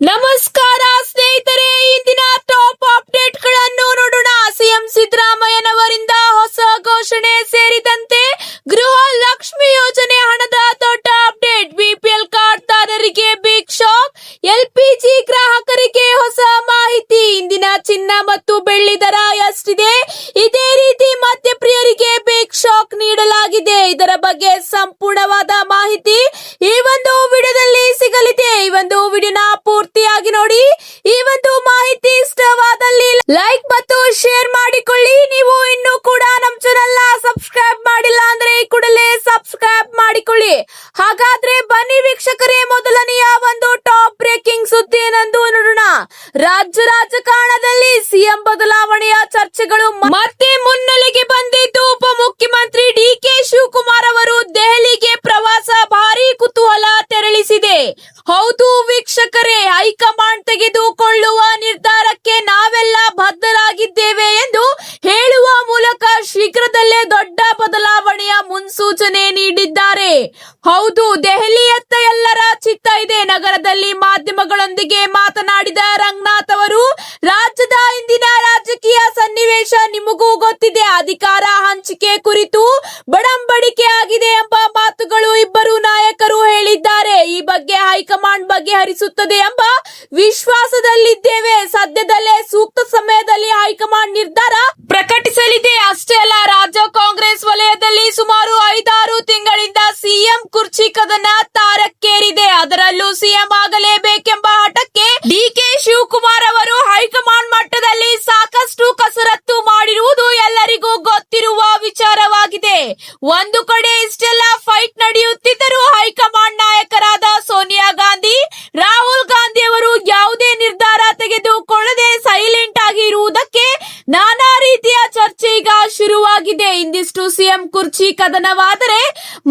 ನಮಸ್ಕಾರ ಸ್ನೇಹಿತರೆ, ಇಂದಿನ ಟಾಪ್ ಅಪ್ಡೇಟ್ಗಳನ್ನು ನೋಡೋಣ. ಸಿಎಂ ಸಿದ್ದರಾಮಯ್ಯನವರಿಂದ ಹೊಸ ಘೋಷಣೆ ಸೇರಿದಂತೆ ಗೃಹ ಲಕ್ಷ್ಮಿ ಯೋಜನೆ ಹಣದ ದೊಡ್ಡ ಅಪ್ಡೇಟ್. ಬಿಪಿಎಲ್ ಕಾರ್ಡ್ದಾರರಿಗೆ ಬಿಗ್ ಶಾಕ್, ಎಲ್ಪಿಜಿ ಗ್ರಾಹಕರಿಗೆ ಹೊಸ ಮಾಹಿತಿ. ಇಂದಿನ ಚಿನ್ನ ಮತ್ತು ಬೆಳ್ಳಿ ದರ ಎಷ್ಟಿದೆ? ಇದೇ ರೀತಿ ಮದ್ಯಪ್ರಿಯರಿಗೆ ಬಿಗ್ ಶಾಕ್ ನೀಡಲಾಗಿದೆ. ಇದರ ಬಗ್ಗೆ ಸಂಪೂರ್ಣವಾದ ಮಾಹಿತಿ ಈ ಒಂದು ವಿಡಿಯೋದಲ್ಲಿ ಸಿಗಲಿದೆ. ಈ ಒಂದು ವಿಡಿಯೋನ ಪೂರ್ತಿಯಾಗಿ ನೋಡಿ. ಈ ಒಂದು ಮಾಹಿತಿ ಇಷ್ಟವಾದಲ್ಲಿ ಲೈಕ್ ಮತ್ತು ಶೇರ್ ಮಾಡಿಕೊಳ್ಳಿ. ನೀವು ಇನ್ನೂ ಕೂಡ ನಮ್ಮ ಚಾನೆಲ್ ಸಬ್ಸ್ಕ್ರೈಬ್ ಮಾಡಿಲ್ಲ ಅಂದ್ರೆ ಈ ಕೂಡಲೇ ಸಬ್ಸ್ಕ್ರೈಬ್ ಮಾಡಿಕೊಳ್ಳಿ. ಹಾಗಾದ್ರೆ ಬನ್ನಿ ವೀಕ್ಷಕರೇ, ಮೊದಲನೆಯ ಒಂದು ಟಾಪ್ ಬ್ರೇಕಿಂಗ್ ಸುದ್ದಿ ಏನೆಂದು ನೋಡೋಣ. ರಾಜ್ಯ ರಾಜಕಾರಣದಲ್ಲಿ ಸಿಎಂ ಬದಲಾವಣೆಯ ಚರ್ಚೆಗಳು ಮತ್ತೆ ಮುನ್ನೆಲೆಗೆ ಬಂದಿದ್ದು, ಉಪಮುಖ್ಯಮಂತ್ರಿ ಡಿಕೆ ಶಿವಕುಮಾರ್ ಅವರು ದೆಹಲಿಗೆ ಪ್ರವಾಸ ಭಾರಿ ಕುತೂಹಲ ತೆರಳಿಸಿದೆ. ಹೌದು ವೀಕ್ಷಕರೇ, ಹೈಕಮಾಂಡ್ ತೆಗೆದುಕೊಳ್ಳುವ ನಿರ್ಧಾರಕ್ಕೆ ನಾವೆಲ್ಲ ಬದ್ಧರಾಗಿದ್ದೇವೆ ಎಂದು ಹೇಳುವ ಮೂಲಕ ಶೀಘ್ರದಲ್ಲೇ ದೊಡ್ಡ ಬದಲಾವಣೆಯ ಮುನ್ಸೂಚನೆ ನೀಡಿದ್ದಾರೆ. ಹೌದು, ದೆಹಲಿಯತ್ತ ಎಲ್ಲರ ಚಿತ್ತ ಇದೆ. ನಗರದಲ್ಲಿ ಮಾಧ್ಯಮಗಳೊಂದಿಗೆ ಮಾತನಾಡಿದ ರಂಗನಾಥ್ ಅವರು, ರಾಜ್ಯದ ಇಂದಿನ ರಾಜಕೀಯ ಸನ್ನಿವೇಶ ನಿಮಗೂ ಗೊತ್ತಿದೆ. ಅಧಿಕಾರ ಹಂಚಿಕೆ ಕುರಿತು ಬಡಂಬಡಿಕೆ ಆಗಿದೆ ಎಂಬ ಮಾತುಗಳು ಇಬ್ಬರು ನಾಯಕರು ಹೇಳಿದ್ದಾರೆ. ಈ ಬಗ್ಗೆ ಹೈಕಮಾಂಡ್ ಬಗೆಹರಿಸುತ್ತದೆ ಎಂಬ ವಿಶ್ವಾಸದಲ್ಲಿದ್ದೇವೆ. ಸದ್ಯದಲ್ಲೇ ಸೂಕ್ತ ಸಮಯದಲ್ಲಿ ಹೈಕಮಾಂಡ್ ನಿರ್ಧಾರ ಪ್ರಕಟಿಸಲಿದೆ. ಅಷ್ಟೇ ಅಲ್ಲ, ರಾಜ್ಯ ಕಾಂಗ್ರೆಸ್ ವಲಯದಲ್ಲಿ ಸುಮಾರು 5-6 ತಿಂಗಳಿಂದ ಸಿಎಂ ಕುರ್ಚಿ ಕದನ ತಾರಕ್ಕೇರಿದೆ. ಅದರಲ್ಲೂ ಸಿಎಂ ಆಗಲೇಬೇಕೆಂಬ ಹಠಕ್ಕೆ ಡಿಕೆ ಶಿವಕುಮಾರ್ ಅವರು ಹೈಕಮಾಂಡ್ ಮಟ್ಟದಲ್ಲಿ ಸಾಕಷ್ಟು ಕಸರತ್ತು ಮಾಡಿರುವುದು ಎಲ್ಲರಿಗೂ ಗೊತ್ತಿರುವ ವಿಚಾರವಾಗಿದೆ. ಒಂದು ಕಡೆ ಇಷ್ಟೆಲ್ಲ ಫೈಟ್ ನಡೆಯುತ್ತಿದ್ದರೂ ಹೈಕಮಾಂಡ್ ನಾಯಕರಾದ ಸೋನಿಯಾ ಗಾಂಧಿ, ರಾಹುಲ್ ಗಾಂಧಿ ಅವರು ಯಾವುದೇ ನಿರ್ಧಾರ ತೆಗೆದುಕೊಳ್ಳದೆ ಸೈಲೆಂಟ್ ಆಗಿ ಇರುವುದಕ್ಕೆ ನಾನಾ ರೀತಿಯ ಚರ್ಚೆ ಈಗ ಶುರುವಾಗಿದೆ. ಇಂದಿಷ್ಟು ಸಿಎಂ ಕುರ್ಚಿ ಕದನವಾದರೆ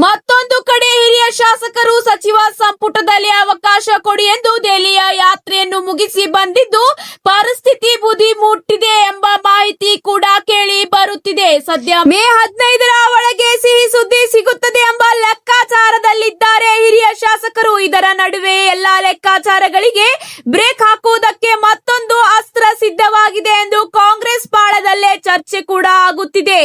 ಮತ್ತೊಂದು ಕಡೆ ಹಿರಿಯ ಶಾಸಕರು ಸಚಿವ ಸಂಪುಟದಲ್ಲಿ ಅವಕಾಶ ಕೊಡಿ ಎಂದು ದೆಹಲಿಯ ಯಾತ್ರೆಯನ್ನು ಮುಗಿಸಿ ಬಂದಿದ್ದು ಪರಿಸ್ಥಿತಿ ಬುದ್ಧಿ ಮುಟ್ಟಿದೆ ಎಂಬ ಮಾಹಿತಿ ಕೂಡ ಕೇಳಿ ಬರುತ್ತಿದೆ. ಸದ್ಯ ಮೇ 15ರ ಒಳಗೆ ಸಿಹಿ ಸುದ್ದಿ ಸಿಗುತ್ತದೆ ಎಂಬ ಲೆಕ್ಕಾಚಾರದಲ್ಲಿದ್ದಾರೆ ಹಿರಿಯ ಶಾಸಕರು. ಇದರ ನಡುವೆ ಎಲ್ಲಾ ಲೆಕ್ಕಾಚಾರಗಳಿಗೆ ಬ್ರೇಕ್ ಹಾಕುವುದಕ್ಕೆ ಮತ್ತೊಂದು ಅಸ್ತ್ರ ಸಿದ್ಧವಾಗಿದೆ ಎಂದು ಕಾಂಗ್ರೆಸ್ ಪಾಳದಲ್ಲೇ ಚರ್ಚೆ ಕೂಡ ಆಗುತ್ತಿದೆ.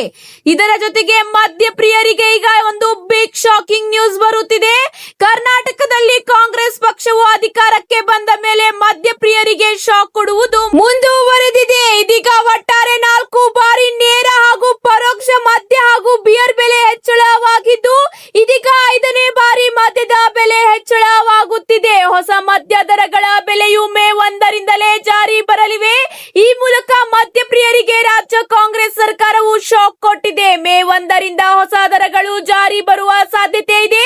ಇದರ ಜೊತೆಗೆ ಮದ್ಯಪ್ರಿಯರಿಗೆ ಈಗ ಒಂದು ಬಿಗ್ ಶಾಕಿಂಗ್ ನ್ಯೂಸ್ ಬರುತ್ತಿದೆ. ಕರ್ನಾಟಕದಲ್ಲಿ ಕಾಂಗ್ರೆಸ್ ಪಕ್ಷವು ಅಧಿಕಾರಕ್ಕೆ ಬಂದ ಮೇಲೆ ಮದ್ಯಪ್ರಿಯರಿಗೆ ಶಾಕ್ ಕೊಡುವುದು ಮುಂದುವರೆದಿದೆ. ಇದೀಗ ಒಟ್ಟಾರೆ 4 ಬಾರಿ ನೇರ ಹಾಗೂ ಪರೋಕ್ಷ ಮದ್ಯ ಹಾಗೂ ಬಿಯರ್ ಬೆಲೆ ಹೆಚ್ಚಳವಾಗಿದ್ದು, ಇದೀಗ 5ನೇ ಬಾರಿ ಮದ್ಯದ ಬೆಲೆ ಹೆಚ್ಚಳವಾಗುತ್ತಿದೆ. ಹೊಸ ಮದ್ಯ ದರಗಳ ಬೆಲೆಯು ಮೇ 1ರಿಂದಲೇ ಜಾರಿ ಬರಲಿವೆ. ಈ ಮೂಲಕ ಮದ್ಯಪ್ರಿಯರಿಗೆ ರಾಜ್ಯ ಕಾಂಗ್ರೆಸ್ ಸರ್ಕಾರವು ಶಾಕ್ ಕೊಟ್ಟಿದೆ. ಮೇ 1ರಿಂದ ಹೊಸ ದರಗಳು ಜಾರಿ ಬರುವ ಸಾಧ್ಯತೆ ಇದೆ.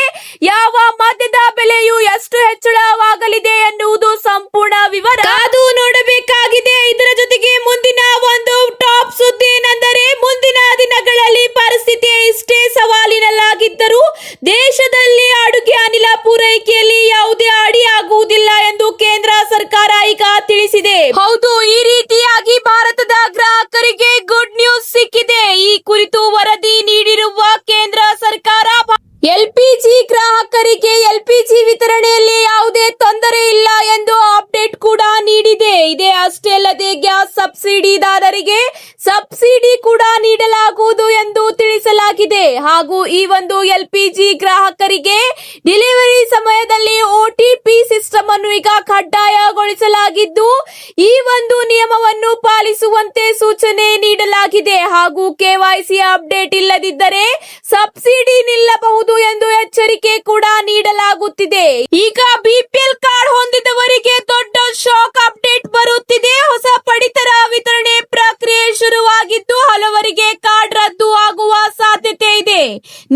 ಯಾವ ಮದ್ಯದ ಬೆಲೆಯು ಎಷ್ಟು ಹೆಚ್ಚಳವಾಗಲಿದೆ ಎನ್ನುವುದು ಸಂಪೂರ್ಣ ವಿವರ ಕಾದು ನೋಡಬೇಕಾಗಿದೆ. ಇದರ ಜೊತೆಗೆ ಮುಂದಿನ ಒಂದು ಟಾಪ್ ಸುದ್ದಿ ಏನೆಂದರೆ, ಮುಂದಿನ ದಿನಗಳಲ್ಲಿ ಪರಿಸ್ಥಿತಿ ಇಷ್ಟೇ ಸವಾಲಿನಲ್ಲಾಗಿದ್ದರೂ ದೇಶದಲ್ಲಿ ಅಡುಗೆ ಅನಿಲ ಪೂರೈಕೆಯಲ್ಲಿ ಯಾವುದೇ ಅಡಿಯಾಗುವುದಿಲ್ಲ ಎಂದು ಕೇಂದ್ರ ಸರ್ಕಾರ ಈಗ ತಿಳಿಸಿದೆ. ಹೌದು, ಈ ರೀತಿಯಾಗಿ ಭಾರತದ ಗ್ರಾಹಕರಿಗೆ ಗುಡ್ ನ್ಯೂಸ್ ಸಿಕ್ಕಿದೆ. ಈ ಕುರಿತು ವರದಿ ನೀಡಿರುವ ಕೇಂದ್ರ ಸರ್ಕಾರ ಎಲ್ಪಿಜಿ ಗ್ರಾಹಕರಿಗೆ ಎಲ್ಪಿಜಿ ವಿತರಣೆಯಲ್ಲಿ ಯಾವುದೇ ತೊಂದರೆ ಇಲ್ಲ ಎಂದು ಅಪ್ಡೇಟ್ ಕೂಡ ನೀಡಿದೆ. ಇದೇ ಅಷ್ಟೇ ಅಲ್ಲದೆ ಗ್ಯಾಸ್ ಸಬ್ಸಿಡಿದಾರರಿಗೆ ಸಬ್ಸಿಡಿ ಕೂಡ ನೀಡಲಾಗುವುದು ಎಂದು ತಿಳಿಸಲಾಗಿದೆ. ಹಾಗೂ ಈ ಒಂದು ಎಲ್ಪಿಜಿ ಗ್ರಾಹಕರಿಗೆ ಡೆಲಿವರಿ ಸಮಯದಲ್ಲಿ OTP ಸಿಸ್ಟಮ್ ಅನ್ನು ಈಗ ಕಡ್ಡಾಯಗೊಳಿಸಲಾಗಿದ್ದು, ಈ ಒಂದು ನಿಯಮವನ್ನು ಪಾಲಿಸುವಂತೆ ಸೂಚನೆ ನೀಡಲಾಗಿದೆ. ಹಾಗೂ KYC ಅಪ್ಡೇಟ್ ಇಲ್ಲದಿದ್ದರೆ ಸಬ್ಸಿಡಿ ನಿಲ್ಲಬಹುದು ಎಂದು ಎಚ್ಚರಿಕೆ ಕೂಡ ನೀಡಲಾಗುತ್ತಿದೆ. ಈಗ ಬಿಪಿಎಲ್ ಕಾರ್ಡ್ ಹೊಂದಿದವರಿಗೆ ದೊಡ್ಡ ಶಾಕ್ ಅಪ್ಡೇಟ್ ಬರುತ್ತಿದೆ. ಹೊಸ ಪಡಿತರ ವಿತರಣೆ ಪ್ರಕ್ರಿಯೆ ಶುರುವಾಗಿದ್ದು, ಹಲವರಿಗೆ ಕಾರ್ಡ್ ರದ್ದು ಆಗುವ ಸಾಧ್ಯತೆ ಇದೆ.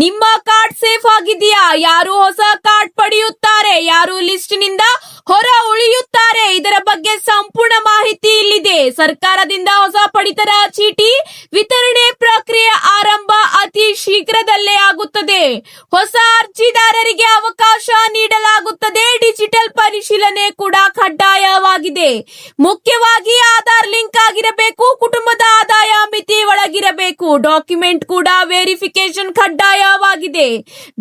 ನಿಮ್ಮ ಕಾರ್ಡ್ ಸೇಫ್ ಆಗಿದೆಯಾ? ಯಾರು ಹೊಸ ಕಾರ್ಡ್ ಪಡೆಯುತ್ತಾರೆ? ಯಾರು ಲಿಸ್ಟ್ನಿಂದ ಹೊರ ಉಳಿಯುತ್ತಾರೆ? ಇದರ ಬಗ್ಗೆ ಸಂಪೂರ್ಣ ಮಾಹಿತಿ ಇಲ್ಲಿದೆ. ಸರ್ಕಾರದಿಂದ ಹೊಸ ಪಡಿತರ ಚೀಟಿ ವಿತರಣೆ ಪ್ರಕ್ರಿಯೆ ಆರಂಭ ಮಾಹಿತಿ ಶೀಘ್ರದಲ್ಲೇ ಆಗುತ್ತದೆ. ಹೊಸ ಅರ್ಜಿದಾರರಿಗೆ ಅವಕಾಶ ನೀಡಲಾಗುತ್ತದೆ. ಡಿಜಿಟಲ್ ಪರಿಶೀಲನೆ ಕೂಡ ಕಡ್ಡಾಯವಾಗಿದೆ. ಮುಖ್ಯವಾಗಿ ಆಧಾರ್ ಲಿಂಕ್ ಆಗಿರಬೇಕು. ಕುಟುಂಬದ ಆದಾಯ ಮಿತಿ ಒಳಗಿರಬೇಕು. ಡಾಕ್ಯುಮೆಂಟ್ ಕೂಡ ವೆರಿಫಿಕೇಶನ್ ಕಡ್ಡಾಯವಾಗಿದೆ.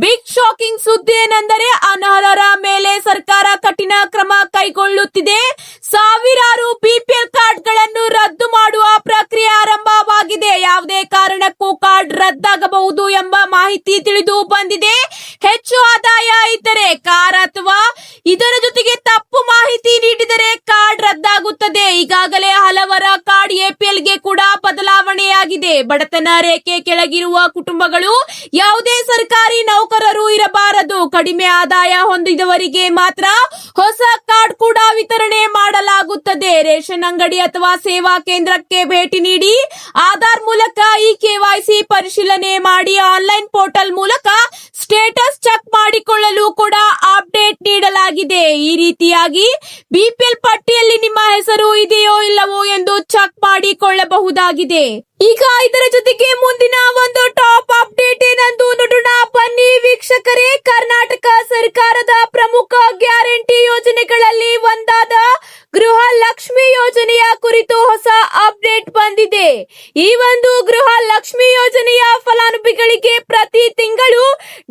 ಬಿಗ್ ಶಾಕಿಂಗ್ ಸುದ್ದಿ ಏನೆಂದರೆ ಅನರ್ಹರ ಮೇಲೆ ಸರ್ಕಾರ ಕಠಿಣ ಕ್ರಮ ಕೈಗೊಳ್ಳುತ್ತಿದೆ. ಸಾವಿರಾರು ಬಿಪಿಎಲ್ ಕಾರ್ಡ್ಗಳನ್ನು ರದ್ದು ಮಾಡುವ ಪ್ರಕ್ರಿಯೆ ಆರಂಭವಾಗಿದೆ. ಯಾವುದೇ ಕಾರಣಕ್ಕೂ ಕಾರ್ಡ್ ರದ್ದಾಗಬಹುದು ಎಂಬ ಮಾಹಿತಿ ತಿಳಿದು ಬಂದಿದೆ. ಹೆಚ್ಚು ಆದಾಯ ಇದ್ದರೆ ಕಾರ್ ಅಥವಾ ಇದರ ಜೊತೆಗೆ ತಪ್ಪು ಮಾಹಿತಿ ನೀಡಿದರೆ ಕಾರ್ಡ್ ರದ್ದಾಗುತ್ತದೆ. ಈಗಾಗಲೇ ಹಲವರ ಕಾರ್ಡ್ ಎಪಿಎಲ್ಗೆ ಕೂಡ ಬದಲಾವಣೆಯಾಗಿದೆ. ಬಡತನ ರೇಖೆ ಕೆಳಗಿರುವ ಕುಟುಂಬಗಳು, ಯಾವುದೇ ಸರ್ಕಾರಿ ನೌಕರರು ಇರಬಾರದು. ಕಡಿಮೆ ಆದಾಯ ಹೊಂದಿದವರಿಗೆ ಮಾತ್ರ ಹೊಸ ಕಾರ್ಡ್ ಕೂಡ ವಿತರಣೆ ಮಾಡಲಾಗುತ್ತದೆ. ರೇಷನ್ ಅಂಗಡಿ ಅಥವಾ ಸೇವಾ ಕೇಂದ್ರಕ್ಕೆ ಭೇಟಿ ನೀಡಿ ಆಧಾರ್ ಮೂಲಕ ಈ ಕೆವೈಸಿ ಪರಿಶೀಲನೆ ಮಾಡಿ ಆನ್ಲೈನ್ ಪೋರ್ಟಲ್ ಮೂಲಕ ಸ್ಟೇಟಸ್ ಚೆಕ್ ಮಾಡಿಕೊಳ್ಳಲು ಕೂಡ ಅಪ್ಡೇಟ್ ನೀಡಲಾಗಿದೆ. ಈ ರೀತಿಯಾಗಿ ಬಿಪಿಎಲ್ ಪಟ್ಟಿಯಲ್ಲಿ ನಿಮ್ಮ ಹೆಸರು ಇದೆಯೋ ಇಲ್ಲವೋ ಎಂದು ಚೆಕ್ ಮಾಡಿಕೊಳ್ಳಬಹುದಾಗಿದೆ. ಈಗ ಇದರ ಜೊತೆಗೆ ಮುಂದಿನ ಒಂದು ಟಾಪ್ ಅಪ್ಡೇಟ್ ಏನೆಂದು ನೋಡೋಣ ಬನ್ನಿ ವೀಕ್ಷಕರೇ. ಕರ್ನಾಟಕ ಸರ್ಕಾರದ ಪ್ರಮುಖ ಗ್ಯಾರಂಟಿ ಯೋಜನೆಗಳಲ್ಲಿ ಒಂದಾದ ಗೃಹ ಲಕ್ಷ್ಮಿ ಯೋಜನೆಯ ಕುರಿತು ಹೊಸ ಅಪ್ಡೇಟ್ ಬಂದಿದೆ. ಈ ಒಂದು ಗೃಹ ಲಕ್ಷ್ಮಿ ಯೋಜನೆಯ ಫಲಾನುಭವಿಗಳಿಗೆ ಪ್ರತಿ ತಿಂಗಳು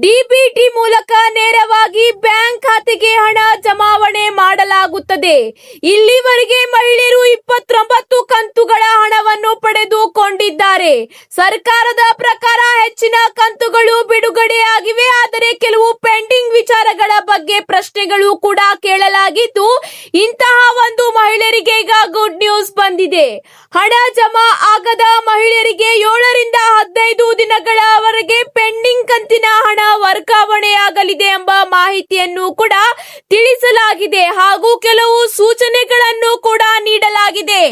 ಡಿಬಿಟಿ ಮೂಲಕ ನೇರವಾಗಿ ಬ್ಯಾಂಕ್ ಖಾತೆಗೆ ಹಣ ಜಮಾವಣೆ ಮಾಡಲಾಗುತ್ತದೆ. ಇಲ್ಲಿವರೆಗೆ ಮಹಿಳೆಯರು 29 ಕಂತುಗಳ ಹಣವನ್ನು ಪಡೆದುಕೊಂಡಿದ್ದಾರೆ. ಸರ್ಕಾರದ ಪ್ರಕಾರ ಹೆಚ್ಚಿನ ಕಂತುಗಳು ಬಿಡುಗಡೆಯಾಗಿವೆ. ಆದರೆ ಕೆಲವು ಪೆಂಡಿಂಗ್ ವಿಚಾರಗಳ ಬಗ್ಗೆ ಪ್ರಶ್ನೆಗಳು ಕೂಡ ಕೇಳಲಾಗಿದ್ದು, ಇಂತಹ ಒಂದು ಮಹಿಳೆಯರಿಗೆ ಈಗ ಗುಡ್ ನ್ಯೂಸ್ ಬಂದಿದೆ. ಹಣ ಜಮಾ ಆಗದ ಮಹಿಳೆಯರಿಗೆ 7 ರಿಂದ 15 ದಿನಗಳವರೆಗೆ ಪೆಂಡಿಂಗ್ ಕಂತಿನ ಹಣ ವರ್ಗಾವಣೆಯಾಗಲಿದೆ ಎಂಬ ಮಾಹಿತಿಯನ್ನು ಕೂಡ ತಿಳಿಸಲಾಗಿದೆ. ಹಾಗೂ ಕೆಲವು ಸೂಚನೆಗಳನ್ನು ಕೂಡ ನೀಡಲಾಗಿದೆ.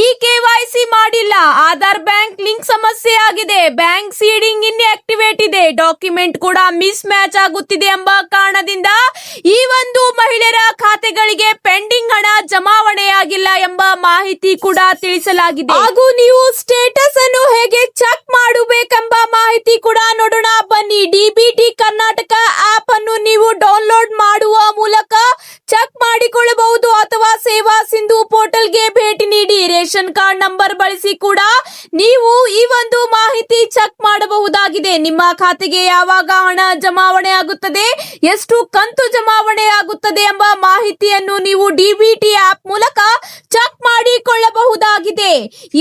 ಈ ಕೆವೈಸಿ ಮಾಡಿಲ್ಲ, ಆಧಾರ್ ಬ್ಯಾಂಕ್ ಲಿಂಕ್ ಸಮಸ್ಯೆ ಆಗಿದೆ, ಬ್ಯಾಂಕ್ ಸೀಡಿಂಗ್ ಇನ್ಆಕ್ಟಿವೇಟ್ ಇದೆ, ಡಾಕ್ಯುಮೆಂಟ್ ಕೂಡ ಮಿಸ್ ಮ್ಯಾಚ್ ಆಗುತ್ತಿದೆ ಎಂಬ ಕಾರಣದಿಂದ ಈ ಒಂದು ಮಹಿಳೆಯರ ಖಾತೆಗಳಿಗೆ ಪೆಂಡಿಂಗ್ ಹಣ ಜಮಾವಣೆಯಾಗಿಲ್ಲ ಎಂಬ ಮಾಹಿತಿ ಕೂಡ ತಿಳಿಸಲಾಗಿದೆ. ಹಾಗೂ ನೀವು ಸ್ಟೇಟಸ್ ಅನ್ನು ಹೇಗೆ ಚೆಕ್ ಮಾಡಬೇಕೆಂಬ ಮಾಹಿತಿ ಕೂಡ ನೋಡೋಣ ಬನ್ನಿ. ಡಿಬಿಟಿ ಕರ್ನಾಟಕ ಆಪ್ ಅನ್ನು ನೀವು ಡೌನ್ಲೋಡ್ ಮಾಡುವ ಮೂಲಕ ಚೆಕ್ ಮಾಡಿಕೊಳ್ಳಬಹುದು ಅಥವಾ ಸೇವಾ ಸಿಂಧು ಪೋರ್ಟಲ್ಗೆ ಭೇಟಿ ನೀಡಿ ರೇಷನ್ ಕಾರ್ಡ್ ನಂಬರ್ ಬಳಸಿ ಕೂಡ ನೀವು ಈ ಒಂದು ಮಾಹಿತಿ ಚೆಕ್ ಮಾಡಬಹುದಾಗಿದೆ. ನಿಮ್ಮ ಖಾತೆಗೆ ಯಾವಾಗ ಹಣ ಜಮಾವಣೆ ಆಗುತ್ತದೆ, ಎಷ್ಟು ಕಂತು ಜಮಾವಣೆ ಆಗುತ್ತದೆ ಎಂಬ ಮಾಹಿತಿಯನ್ನು ನೀವು ಡಿಬಿಟಿ ಆಪ್ ಮೂಲಕ ಚೆಕ್ ಮಾಡಿಕೊಳ್ಳಬಹುದಾಗಿದೆ.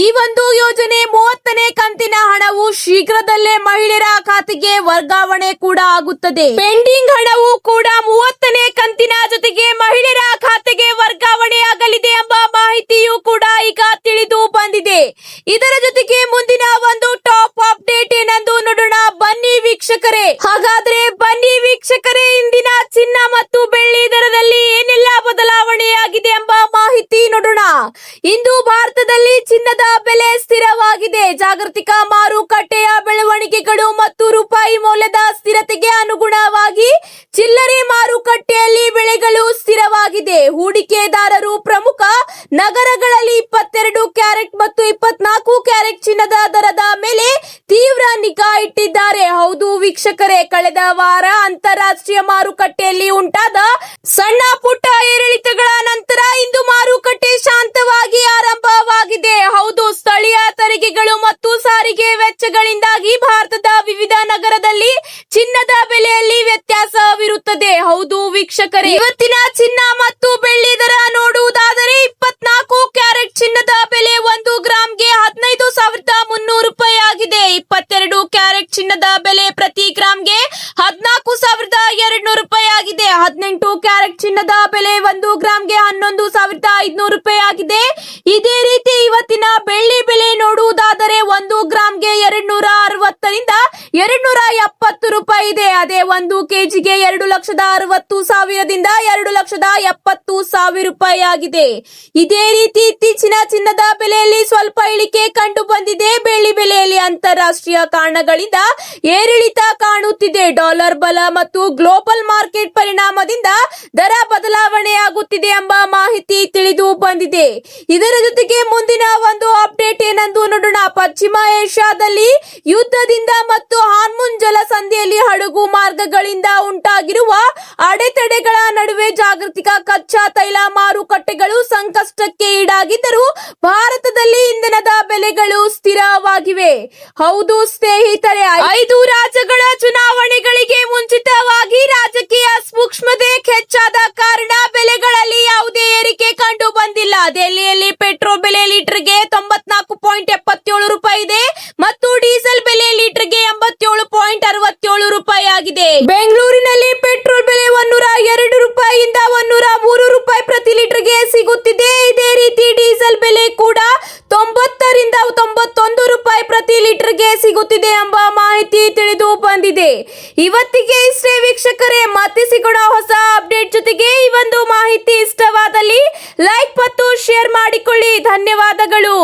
ಈ ಒಂದು ಯೋಜನೆ 30ನೇ ಕಂತಿನ ಹಣವು ಶೀಘ್ರದಲ್ಲೇ ಮಹಿಳೆಯರ ಖಾತೆಗೆ ವರ್ಗಾವಣೆ ಕೂಡ ಆಗುತ್ತದೆ. ಪೆಂಡಿಂಗ್ ಹಣವು ಕೂಡ 30ನೇ ಕಂತಿನ ಜೊತೆಗೆ ಮಹಿಳೆಯರ ಖಾತೆಗೆ ವರ್ಗಾವಣೆಯಾಗಲಿದೆ ಎಂಬ ಮಾಹಿತಿಯು ಕೂಡ ಈಗ ತಿಳಿದು ಬಂದಿದೆ. ಇದರ ಜೊತೆಗೆ ಮುಂದಿನ ಒಂದು ಟಾಪ್ ಅಪ್ಡೇಟ್ ಏನೆಂದು ನೋಡೋಣ ಬನ್ನಿ ವೀಕ್ಷಕರೇ. ಹಾಗಾದ್ರೆ ಬನ್ನಿ ವೀಕ್ಷಕರೇ, ಇಂದಿನ ಚಿನ್ನ ಮತ್ತು ಬೆಳ್ಳಿ ದರದಲ್ಲಿ ಏನೆಲ್ಲ ಬದಲಾವಣೆಯಾಗಿದೆ ಎಂಬ ಮಾಹಿತಿ ನೋಡೋಣ. ಇಂದು ಭಾರತದಲ್ಲಿ ಚಿನ್ನದ ಬೆಲೆ ಸ್ಥಿರವಾಗಿದೆ. ಜಾಗತಿಕ ಮಾರುಕಟ್ಟೆಯ ಬೆಳವಣಿಗೆಗಳು ಮತ್ತು ರೂಪಾಯಿ ಮೌಲ್ಯದ ಸ್ಥಿರತೆಗೆ ಅನುಗುಣವಾಗಿ ಚಿಲ್ಲರೆ ಮಾರುಕಟ್ಟೆಯಲ್ಲಿ ಬೆಲೆಗಳು ಸ್ಥಿರವಾಗಿದೆ. ಹೂಡಿಕೆದಾರರು ಪ್ರಮುಖ ನಗರಗಳಲ್ಲಿ 22 ಕ್ಯಾರೆಟ್ ಮತ್ತು 24 ಕ್ಯಾರೆಟ್ ಚಿನ್ನದ ದರದ ಮೇಲೆ ತೀವ್ರ ನಿಗಾ ಇಟ್ಟಿದ್ದಾರೆ. ಹೌದು ವೀಕ್ಷಕರೇ, ಕಳೆದ ವಾರ ಅಂತಾರಾಷ್ಟ್ರೀಯ ಮಾರುಕಟ್ಟೆಯಲ್ಲಿ ಉಂಟಾದ ಸಣ್ಣ ಪುಟ್ಟ ಏರಿಳಿತಗಳ ನಂತರ ಇಂದು ಮಾರುಕಟ್ಟೆ ಶಾಂತವಾಗಿ ಆರಂಭವಾಗಿದೆ. ಹೌದು, ಸ್ಥಳೀಯ ತೆರಿಗೆಗಳು ಮತ್ತು ಸಾರಿಗೆ ವೆಚ್ಚಗಳಿಂದಾಗಿ ಭಾರತದ ವಿವಿಧ ನಗರದಲ್ಲಿ ಚಿನ್ನದ ಬೆಲೆಯಲ್ಲಿ ವ್ಯತ್ಯಾಸವಿರುತ್ತದೆ. ಹೌದು ವೀಕ್ಷಕರೇ, ಇವತ್ತಿನ ಚಿನ್ನ ಮತ್ತು ಬೆಳ್ಳಿ ದರ ನೋಡುವುದಾದರೆ 24 ಕ್ಯಾರೆಟ್ ಚಿನ್ನದ ಬೆಲೆ 1 ಗ್ರಾಂಗೆ 15,300 ರೂಪಾಯಿ ಆಗಿದೆ. 22 ಕ್ಯಾರೆಟ್ ಚಿನ್ನದ ಬೆಲೆ ಪ್ರತಿ ಗ್ರಾಂಗೆ 14,200 ರೂಪಾಯಿ ಆಗಿದೆ. 18 ಕ್ಯಾರೆಟ್ ಚಿನ್ನದ ಬೆಲೆ 1 ಗ್ರಾಂಗೆ 11,500 ರೂಪಾಯಿ ಆಗಿದೆ. ಇದೇ ರೀತಿ ಇವತ್ತಿನ ಬೆಳ್ಳಿ ಬೆಲೆ ನೋಡುವುದಾದರೆ 1 ಗ್ರಾಂಗೆ 260 ರಿಂದ 270 ರೂಪಾಯಿ ಇದೆ. ಅದೇ 1 ಕೆಜಿಗೆ 2,60,000 ದಿಂದ 2,70,000 ರೂಪಾಯಿ ಆಗಿದೆ. ಇದೇ ರೀತಿ ಇತ್ತೀಚಿನ ಚಿನ್ನದ ಬೆಲೆಯಲ್ಲಿ ಸ್ವಲ್ಪ ಇಳಿಕೆ ಕಂಡು ಬಂದಿದೆ. ಬೆಳ್ಳಿ ಬೆಲೆಯಲ್ಲಿ ಅಂತಾರಾಷ್ಟ್ರೀಯ ಕಾರಣಗಳಿಂದ ಏರಿಳಿತ ಕಾಣುತ್ತಿದೆ. ಡಾಲರ್ ಬಲ ಮತ್ತು ಗ್ಲೋಬಲ್ ಮಾರ್ಕೆಟ್ ಪರಿಣಾಮದಿಂದ ದರ ಬದಲಾವಣೆಯಾಗುತ್ತಿದೆ ಎಂಬ ಮಾಹಿತಿ ತಿಳಿದು ಬಂದಿದೆ. ಇದರ ಜೊತೆಗೆ ಮುಂದಿನ ಒಂದು ಅಪ್ಡೇಟ್ ಏನೆಂದು ನೋಡೋಣ. ಪಶ್ಚಿಮ ಏಷ್ಯಾದಲ್ಲಿ ಯುದ್ಧದಿಂದ ಮತ್ತು ಹಾರ್ಮುನ್ ಜಲಸಂಧಿಯಲ್ಲಿ ಹಡಗು ಮಾರ್ಗಗಳಿಂದ ಉಂಟಾಗಿರುವ ಅಡೆತಡೆಗಳ ನಡುವೆ ಜಾಗತಿಕ ಕಚ್ಚಾ ತೈಲ ಮಾರುಕಟ್ಟೆಗಳು ಸಂಕಷ್ಟಕ್ಕೆ ಈಡಾಗಿದ್ದರೂ ಭಾರತದಲ್ಲಿ ಇಂಧನದ ಬೆಲೆಗಳು ಸ್ಥಿರವಾಗಿವೆ. ಹೌದು ಸ್ನೇಹಿತರೆ, 5 ರಾಜ್ಯಗಳ ಚುನಾವಣೆಗಳಿಗೆ ಮುಂಚಿತವಾಗಿ ರಾಜಕೀಯ ಸೂಕ್ಷ್ಮತೆ ಹೆಚ್ಚಾದ ಕಾರಣ ಬೆಲೆಗಳಲ್ಲಿ ಯಾವುದೇ ಏರಿಕೆ ಕಂಡು ಬಂದಿಲ್ಲ. ದೆಹಲಿಯಲ್ಲಿ ಪೆಟ್ರೋಲ್ ಬೆಲೆ ಲೀಟರ್ಗೆ 94.77 ರೂಪಾಯಿ ಇದೆ ಮತ್ತು ಡೀಸೆಲ್ ಬೆಲೆ ಲೀಟರ್ಗೆ 87.67 ರೂಪಾಯಿ ಆಗಿದೆ. ಬೆಂಗಳೂರಿನಲ್ಲಿ ಪೆಟ್ರೋಲ್ ಬೆಲೆ 102 ರೂಪಾಯಿಯಿಂದ 103 ರೂಪಾಯಿ ಪ್ರತಿ ಲೀಟರ್ಗೆ ಸಿಗುತ್ತಿದೆ. ಇದೇ ರೀತಿ ಡೀಸೆಲ್ ಬೆಲೆ ಕೂಡ 90 ರಿಂದ 91 ರೂಪಾಯಿ ಪ್ರತಿ ಲೀಟರ್ಗೆ ಸಿಗುತ್ತಿದೆ ಎಂಬ ಮಾಹಿತಿ ತಿಳಿದು ಬಂದಿದೆ. ಇವತ್ತಿಗೆ ಇಷ್ಟೇ ವೀಕ್ಷಕರೇ, ಮತ್ತೆ ಸಿಗೋಣ ಹೊಸ ಅಪ್ಡೇಟ್ ಜೊತೆಗೆ. ಈ ಒಂದು ಮಾಹಿತಿ ಇಷ್ಟವಾದಲ್ಲಿ ಲೈಕ್ ಮತ್ತು ಶೇರ್ ಮಾಡಿಕೊಳ್ಳಿ. ಧನ್ಯವಾದಗಳು.